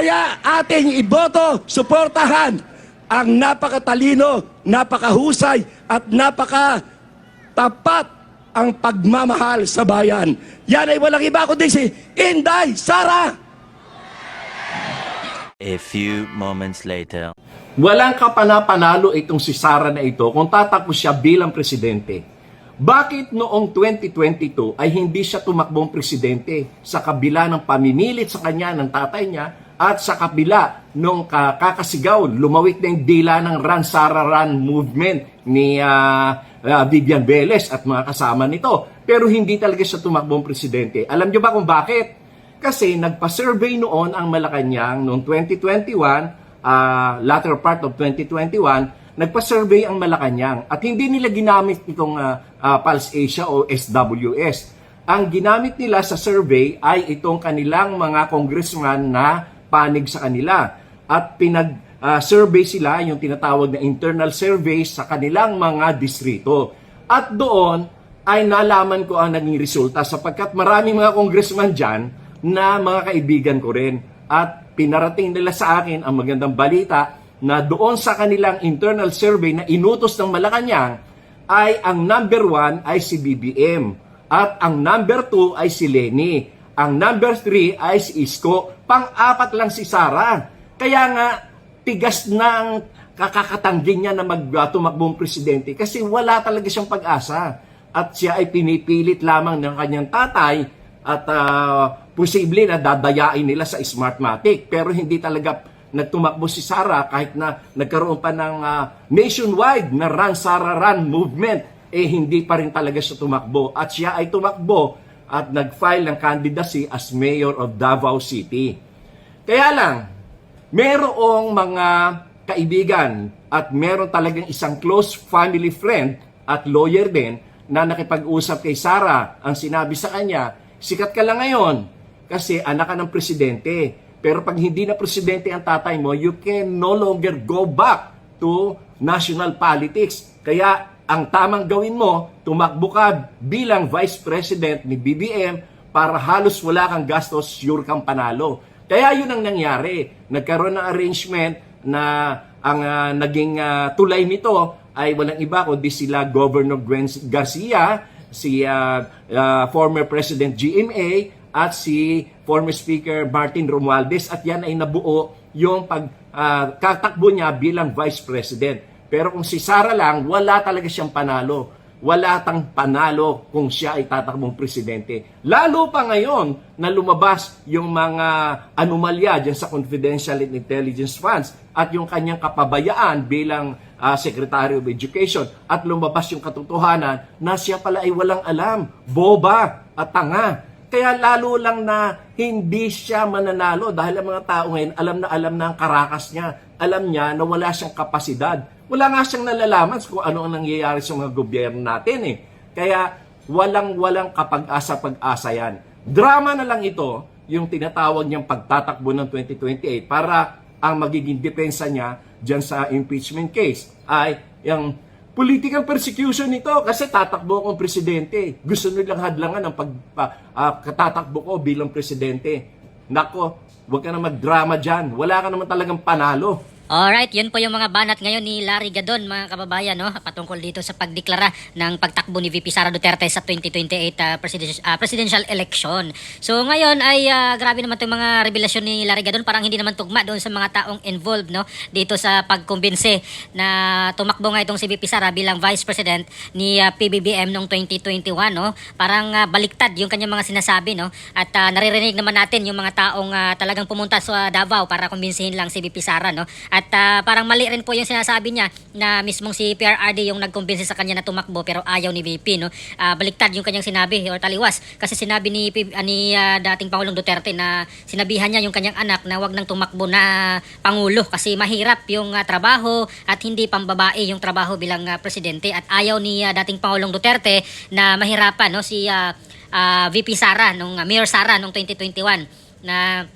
Kaya ating iboto, suportahan ang napakatalino, napakahusay at napakatapat ang pagmamahal sa bayan. Yan ay walang iba kundi si Inday Sara. A few moments later. Walang kapana-panalo itong si Sara na ito kung tatakbo siya bilang presidente. Bakit noong 2022 ay hindi siya tumakbong presidente sa kabila ng pamimilit sa kanya ng tatay niya at sa kabila nung kakasigaw, lumawit na yung dila ng Run Sara Run movement ni Vivian Velez at mga kasama nito. Pero hindi talaga siya tumakbong presidente. Alam niyo ba kung bakit? Kasi nagpa-survey noon ang Malacanang noong 2021, latter part of 2021, nagpa-survey ang Malacanang at hindi nila ginamit itong Pulse Asia o SWS. Ang ginamit nila sa survey ay itong kanilang mga congressman na panig sa kanila at pinag-survey sila, yung tinatawag na internal survey sa kanilang mga distrito. At doon ay nalaman ko ang naging resulta sapagkat maraming mga congressman dyan na mga kaibigan ko rin. At pinarating nila sa akin ang magandang balita na doon sa kanilang internal survey na inutos ng Malacanang ay ang number 1 ay si BBM at ang number 2 ay si Leni. Ang number 3 ay si Isko. Pang-apat lang si Sara. Kaya nga, tigas na ang kakakatanggi niya na tumakbong presidente kasi wala talaga siyang pag-asa. At siya ay pinipilit lamang ng kanyang tatay at posible na dadayain nila sa Smartmatic. Pero hindi talaga nagtumakbo si Sara kahit na nagkaroon pa ng nationwide na Run Sara Run movement. Hindi pa rin talaga siya tumakbo. At siya ay tumakbo at nag-file ng candidacy as mayor of Davao City. Kaya lang, merong mga kaibigan at meron talagang isang close family friend at lawyer din na nakipag-usap kay Sara. Ang sinabi sa kanya, sikat ka lang ngayon kasi anak ka ng presidente. Pero pag hindi na presidente ang tatay mo, you can no longer go back to national politics. Kaya ang tamang gawin mo, tumakbo ka bilang vice president ni BBM para halos wala kang gastos, sure kang panalo. Kaya yun ang nangyari. Nagkaroon ng arrangement na ang naging tulay nito ay walang iba kundi sila Governor Gwen Garcia, si former President GMA at si former Speaker Martin Romualdez at yan ay nabuo yung pagkatakbo niya bilang vice president. Pero kung si Sara lang, wala talaga siyang panalo. Wala tang panalo kung siya ay tatakbong presidente. Lalo pa ngayon na lumabas yung mga anomalya dyan sa confidential and intelligence funds at yung kanyang kapabayaan bilang Secretary of Education at lumabas yung katotohanan na siya pala ay walang alam, boba at tanga. Kaya lalo lang na hindi siya mananalo dahil ang mga tao ngayon alam na ang karakas niya. Alam niya na wala siyang kapasidad. Wala nga siyang nalalaman kung ano ang nangyayari sa mga gobyerno natin . Kaya walang kapag-asa yan. Drama na lang ito, yung tinatawag niyang pagtatakbo ng 2028 para ang magiging depensa niya dyan sa impeachment case ay yung political persecution nito kasi tatakbo akong presidente. Gusto nilang hadlangan ang pagkatatakbo ko bilang presidente. Nako, huwag ka na magdrama dyan. Wala ka naman talagang panalo. Alright, yun po yung mga banat ngayon ni Larry Gadon, mga kababayan, no? Patungkol dito sa pagdeklara ng pagtakbo ni VP Sara Duterte sa 2028 presidential election. So ngayon ay grabe naman itong mga revelasyon ni Larry Gadon, parang hindi naman tugma doon sa mga taong involved, no? Dito sa pagkumbinse na tumakbo nga itong si VP Sara bilang Vice President ni PBBM noong 2021, no? Parang baliktad yung kanyang mga sinasabi, no? At naririnig naman natin yung mga taong talagang pumunta sa Davao para kumbinsihin lang si VP Sara, no? At parang mali rin po yung sinasabi niya na mismong si PRRD yung nagkumbinsi sa kanya na tumakbo pero ayaw ni VP, no? Baliktad yung kanyang sinabi or taliwas kasi sinabi ni dating Pangulong Duterte na sinabihan niya yung kanyang anak na wag nang tumakbo na Pangulo kasi mahirap yung trabaho at hindi pambabae yung trabaho bilang presidente at ayaw ni dating Pangulong Duterte na mahirapan, no? Si VP Sara, Mayor Sara nung 2021 na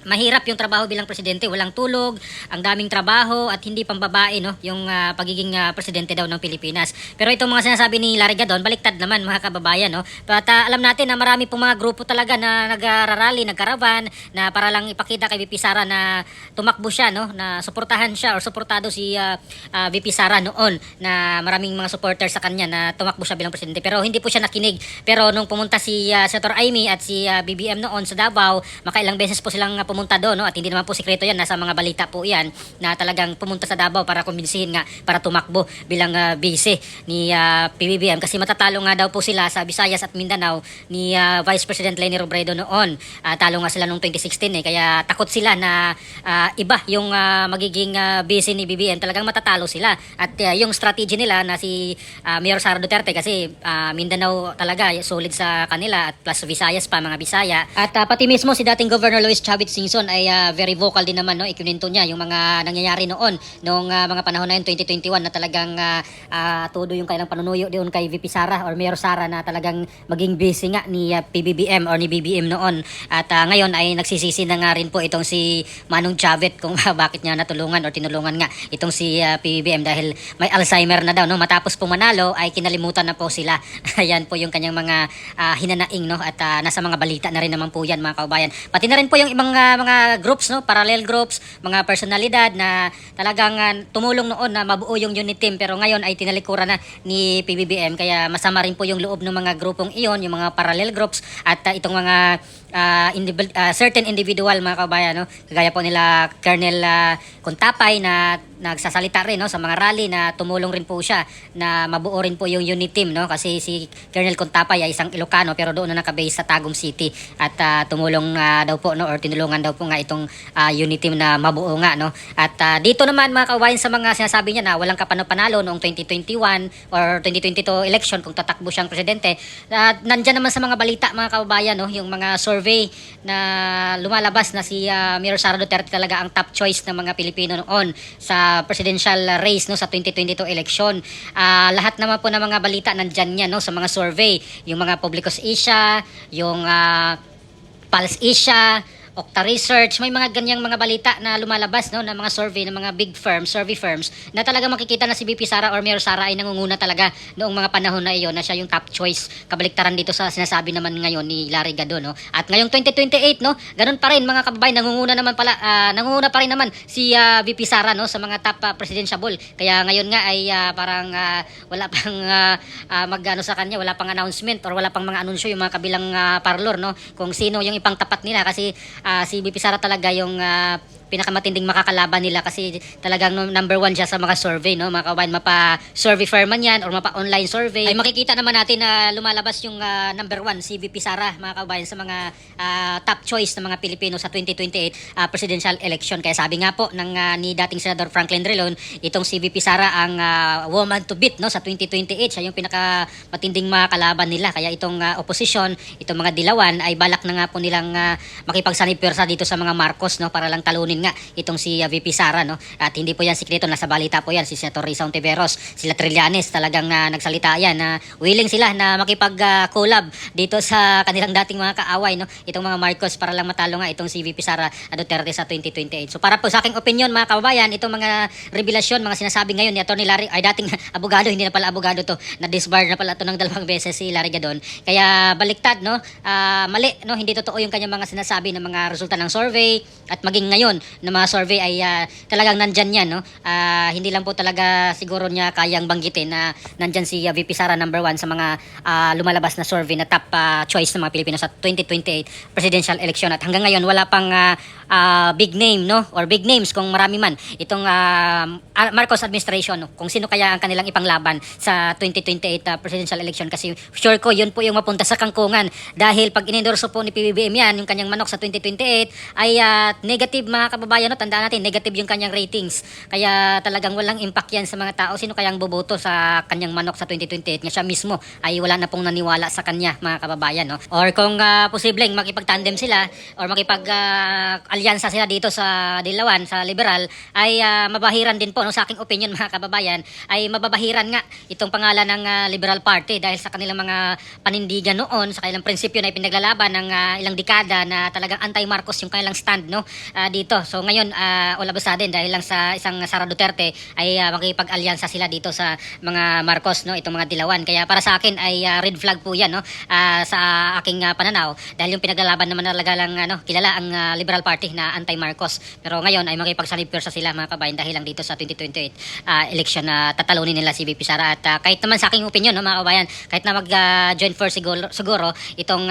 mahirap yung trabaho bilang presidente, walang tulog, ang daming trabaho at hindi pambabae no yung pagiging presidente daw ng Pilipinas. Pero itong mga sinasabi ni Larry Gadon, baliktad naman mga kababayan no. At alam natin na marami pong mga grupo talaga na nagrarally, nagkaravan na para lang ipakita kay VP Sara na tumakbo siya no, na suportahan siya or suportado si VP Sara noon, na maraming mga supporters sa kanya na tumakbo siya bilang presidente. Pero hindi po siya nakinig. Pero nung pumunta si Senator Amy at si BBM noon sa Davao, makailang beses po silang pumunta doon, no? At hindi naman po sikreto yan, nasa mga balita po yan, na talagang pumunta sa Davao para kumbinsihin nga, para tumakbo bilang vice ni PBBM. Kasi matatalo nga daw po sila sa Visayas at Mindanao ni Vice President Leni Robredo noon. Talo nga sila noong 2016 kaya takot sila na iba yung magiging vice ni BBM. Talagang matatalo sila. At yung strategy nila na si Mayor Sara Duterte, kasi Mindanao talaga solid sa kanila, at plus Visayas pa, mga Bisaya. At pati mismo si dating Governor Luis Chavit Singson ay very vocal din naman, no? Ikininto niya yung mga nangyayari noon, noong mga panahon na yun, 2021, na talagang todo yung kailang panunuyo doon kay VP Sara or Mayor Sara na talagang maging busy nga ni PBBM or ni BBM noon. At ngayon ay nagsisisi na nga rin po itong si Manong Chavit kung bakit niya natulungan or tinulungan nga itong si PBBM dahil may Alzheimer na daw, no? Matapos po manalo ay kinalimutan na po sila. Ayan po yung kanyang mga hinanaing, no? At nasa mga balita na rin naman po yan, mga kaubayan. Pati na rin po yung ibang mga groups, no? Parallel groups, mga personalidad na talagang tumulong noon na mabuo yung unit team, pero ngayon ay tinalikuran na ni PBBM. Kaya masama rin po yung loob ng mga grupong iyon, yung mga parallel groups at itong mga certain individual, mga kaubayan, no? Kagaya po nila Colonel Contapay na nagsasalita rin, no, sa mga rally, na tumulong rin po siya na mabuo rin po yung unit team, no? Kasi si Colonel Contapay ay isang Ilocano pero doon na nakabase sa Tagum City, at tumulong daw po, no, or tinulungan daw po nga itong unit team na mabuo nga, no? At dito naman, mga kaubayan, sa mga sinasabi niya na walang kapano-panalo noong 2021 or 2022 election kung tatakbo siyang presidente, nandyan naman sa mga balita, mga kaubayan, no, yung mga survey na lumalabas na si Mayor Sara Duterte talaga ang top choice ng mga Pilipino noon sa presidential race, no, sa 2022 election. Lahat naman po ng mga balita nandyan yan, no, sa mga survey, yung mga Publicos Asia, yung Pulse Asia, Okta Research, may mga ganyang mga balita na lumalabas, no, na mga survey ng mga big firms, survey firms, na talaga makikita na si VP Sara or Mayor Sara ay nangunguna talaga noong mga panahon na iyon, na siya yung top choice. Kabaliktaran dito sa sinasabi naman ngayon ni Larry Gadon, no. At ngayong 2028, no, ganun pa rin, mga kababayan, nangunguna pa rin naman si VP Sara, no, sa mga top presidentiable. Kaya ngayon nga ay parang wala pang magano sa kanya, wala pang announcement or wala pang mga anunsyo yung mga kabilang parlor, no, kung sino yung ipangtapat nila, kasi si VP Sara talaga yung pinakamatinding makakalaban nila, kasi talagang number one siya sa mga survey, no, mga kababayan. Mapa-survey firm man yan or mapa-online survey, ay makikita naman natin na lumalabas yung number one, si VP Sara, mga kababayan, sa mga top choice ng mga Pilipino sa 2028 presidential election. Kaya sabi nga po ni dating Senador Franklin Drilon, itong si VP Sara ang woman to beat, no, sa 2028. Siya yung pinakamatinding makakalaban nila. Kaya itong opposition, itong mga dilawan, ay balak na nga po nilang makipagsanipwersa dito sa mga Marcos, no, para lang talunin nga itong si VP Sara, no. At hindi po yan sikreto, nasa balita po yan, si Senator Risa Ontiveros, sila Trillanes, talagang nagsalita yan na willing sila na makipag-collab dito sa kanilang dating mga kaaway, no, itong mga Marcos, para lang matalo nga itong si VP Sara Duterte sa 2028. So para po sa aking opinion, mga kababayan, itong mga revelasyon, mga sinasabi ngayon ni Atty. Larry, ay dating abogado, hindi na pala abogado to, na disbarred na pala ito ng 2 beses si Larry Gadon. Kaya baliktad, no, mali, no, hindi totoo yung kanyang mga sinasabi ng mga resulta ng survey, at maging ngayon na mga survey ay talagang nandyan yan, no. Hindi lang po talaga siguro niya kayang banggitin na nandyan si VP Sara number 1 sa mga lumalabas na survey na top choice ng mga Pilipino sa 2028 presidential election. At hanggang ngayon wala pang big name, no, or big names kung marami man itong Marcos administration, no, kung sino kaya ang kanilang ipanglaban sa 2028 presidential election. Kasi sure ko yun po yung mapunta sa kangkungan, dahil pag inendorso po ni PBBM yan, yung kanyang manok sa 2028, ay negative, mga kababayan, no, tandaan natin, negative yung kanyang ratings. Kaya talagang walang impact yan sa mga tao. Sino kayang boboto sa kanyang manok sa 2028? Nga siya mismo ay wala na pong naniwala sa kanya, mga kababayan. No? Or kung posibleng makipag-tandem sila or makipag-alyansa sila dito sa Dilawan, sa Liberal, ay mabahiran din po, no, sa aking opinion, mga kababayan, ay mababahiran nga itong pangalan ng Liberal Party dahil sa kanilang mga panindigan noon, sa kanilang prinsipyo na ipinaglalaban ng ilang dekada na talagang anti-Marcos yung kanilang stand, no, dito. So ngayon, ulabasa din dahil lang sa isang Sara Duterte ay makipag-alyansa sila dito sa mga Marcos, no, itong mga Dilawan. Kaya para sa akin ay red flag po yan, no, sa aking pananaw dahil yung pinaglalaban naman talaga lang kilala ang Liberal Party na anti-Marcos. Pero ngayon ay makipagsanib-pwersa sila, mga kabayan, dahil lang dito sa 2028 election na tatalunin nila si VP Sara. At kahit naman sa aking opinion, no, mga kabayan, kahit na mag-join force siguro itong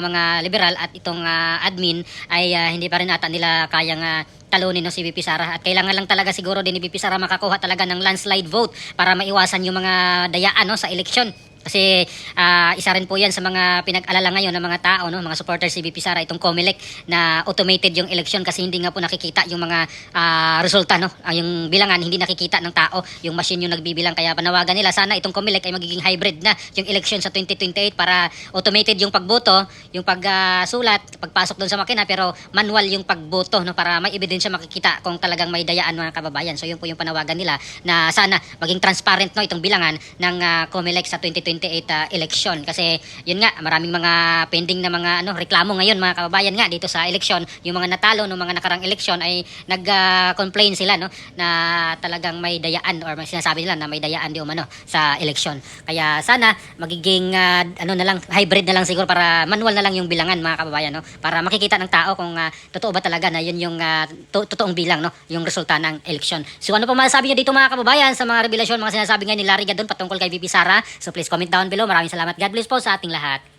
mga liberal at itong admin ay hindi pa rin ata nila kayang talunin, no, si VP Sara. At kailangan lang talaga siguro din ni VP Sara makakuha talaga ng landslide vote para maiwasan yung mga dayaan, no, sa eleksyon. Kasi isa rin po yan sa mga pinag-alala ngayon ng mga tao, no, mga supporters si VP Sara, itong COMELEC na automated yung election kasi hindi nga po nakikita yung mga resulta, no, yung bilangan hindi nakikita ng tao, yung machine yung nagbibilang. Kaya panawagan nila sana itong COMELEC ay magiging hybrid na yung election sa 2028 para automated yung pagboto, yung pagsulat, pagpasok doon sa makina, pero manual yung pagboto, no, para may ebidensya makikita kung talagang may dayaan, mga kababayan. So yun po yung panawagan nila na sana maging transparent, no, itong bilangan ng COMELEC sa 2028 election. Kasi yun nga, maraming mga pending na mga reklamo ngayon, mga kababayan, nga dito sa election. Yung mga natalo ng mga nakarang election ay nag-complain sila, no, na talagang may dayaan or may sinasabi nila na may dayaan di umano sa election. Kaya sana magiging na lang, hybrid na lang siguro para manual na lang yung bilangan, mga kababayan, no, para makikita ng tao kung totoo ba talaga na yun yung totoong bilang, no, yung resulta ng election. So ano pa masasabi niyo dito, mga kababayan, sa mga revelasyon, mga sinasabi ngayon ni Larry Gadon patungkol kay VP Sara? So please comment down below. Maraming salamat. God bless po sa ating lahat.